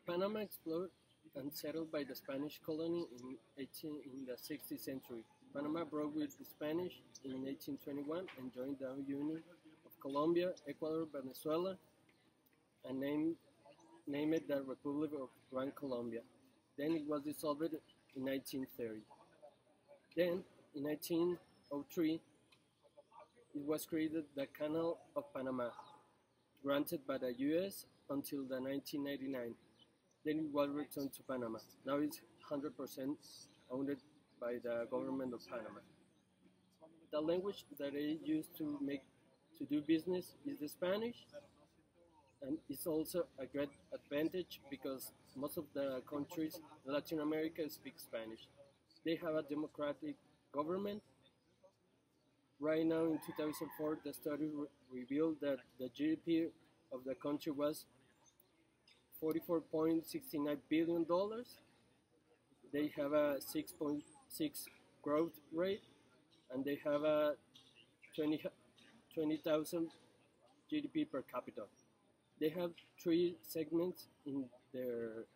Panama explored and settled by the Spanish colony in the 16th century. Panama broke with the Spanish in 1821 and joined the Union of Colombia, Ecuador, Venezuela, and named it the Republic of Gran Colombia. Then it was dissolved in 1930. Then, in 1903, it was created the Canal of Panama, granted by the U.S. until the 1999. Then it was returned to Panama. Now it's 100% owned by the government of Panama. The language that they use to do business is the Spanish, and it's also a great advantage because most of the countries in Latin America speak Spanish. They have a democratic government. Right now, in 2004, the study revealed that the GDP of the country was $44.69 billion. They have a 6.6 growth rate, and they have a 20,000 GDP per capita. They have three segments in their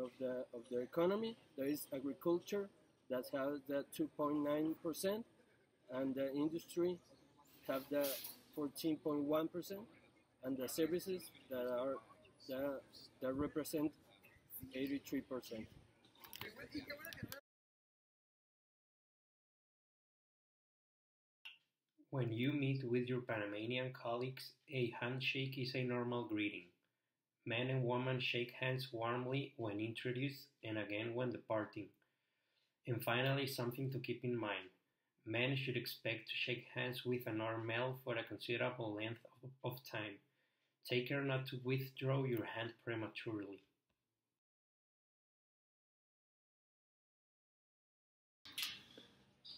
of their economy. There is agriculture that has the 2.9%, and the industry have the 14.1%, and the services that represent 83%. When you meet with your Panamanian colleagues, a handshake is a normal greeting. Men and women shake hands warmly when introduced and again when departing. And finally, something to keep in mind. Men should expect to shake hands with another male for a considerable length of time. Take care not to withdraw your hand prematurely.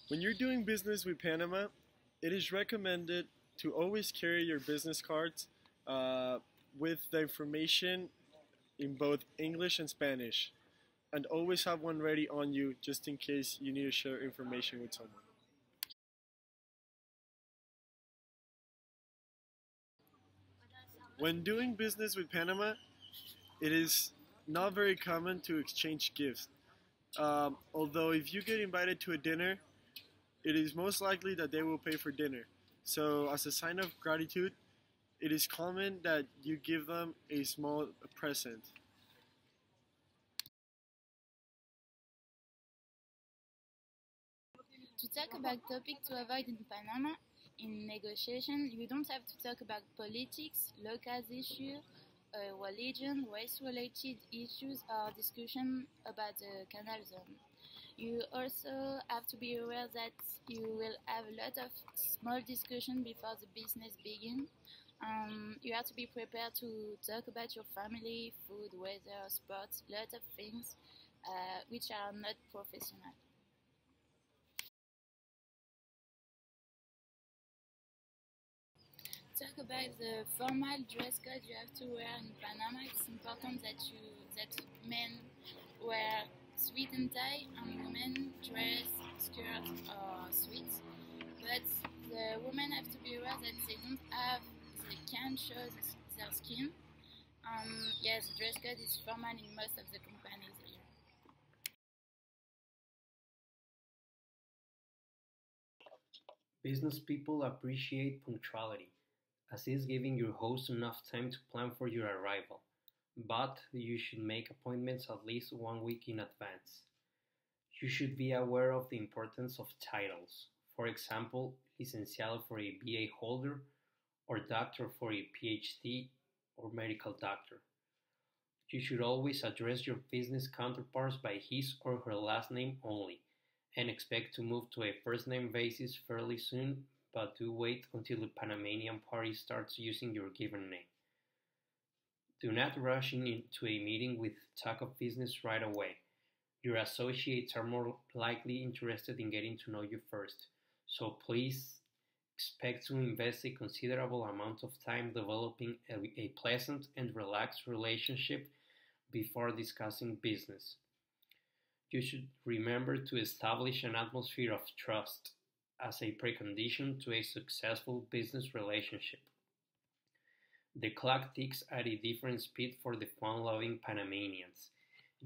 When you're doing business with Panama, it is recommended to always carry your business cards with the information in both English and Spanish, and always have one ready on you just in case you need to share information with someone. When doing business with Panama, it is not very common to exchange gifts. Although if you get invited to a dinner, it is most likely that they will pay for dinner. So as a sign of gratitude, it is common that you give them a small present. To talk about topics to avoid in Panama, in negotiation, you don't have to talk about politics, local issues, religion, race-related issues, or discussion about the canal zone. You also have to be aware that you will have a lot of small discussion before the business begins. You have to be prepared to talk about your family, food, weather, sports, lot of things which are not professional. Talk about the formal dress code you have to wear in Panama. It's important that men wear suit and tie and women dress skirt or suits. But the women have to be aware that they can't show their skin. Yes, the dress code is formal in most of the companies here. Business people appreciate punctuality, as is giving your host enough time to plan for your arrival. But you should make appointments at least 1 week in advance. You should be aware of the importance of titles. For example, licenciado for a BA holder, or doctor for a PhD, or medical doctor. You should always address your business counterparts by his or her last name only, and expect to move to a first name basis fairly soon, but do wait until the Panamanian party starts using your given name. Do not rush into a meeting with talk of business right away. Your associates are more likely interested in getting to know you first, so please expect to invest a considerable amount of time developing a pleasant and relaxed relationship before discussing business. You should remember to establish an atmosphere of trust as a precondition to a successful business relationship. The clock ticks at a different speed for the fun-loving Panamanians.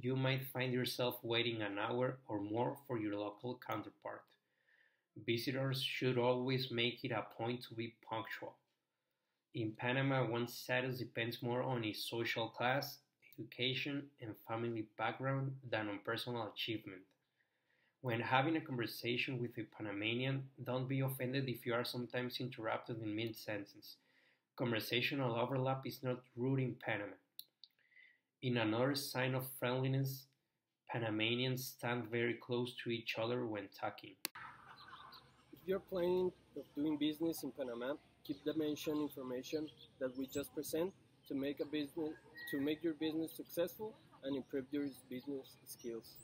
You might find yourself waiting an hour or more for your local counterpart. Visitors should always make it a point to be punctual. In Panama, one's status depends more on his social class, education, and family background than on personal achievement. When having a conversation with a Panamanian, don't be offended if you are sometimes interrupted in mid-sentence. Conversational overlap is not rude in Panama. In another sign of friendliness, Panamanians stand very close to each other when talking. If you're planning of doing business in Panama, keep the mentioned information that we just present to make your business successful and improve your business skills.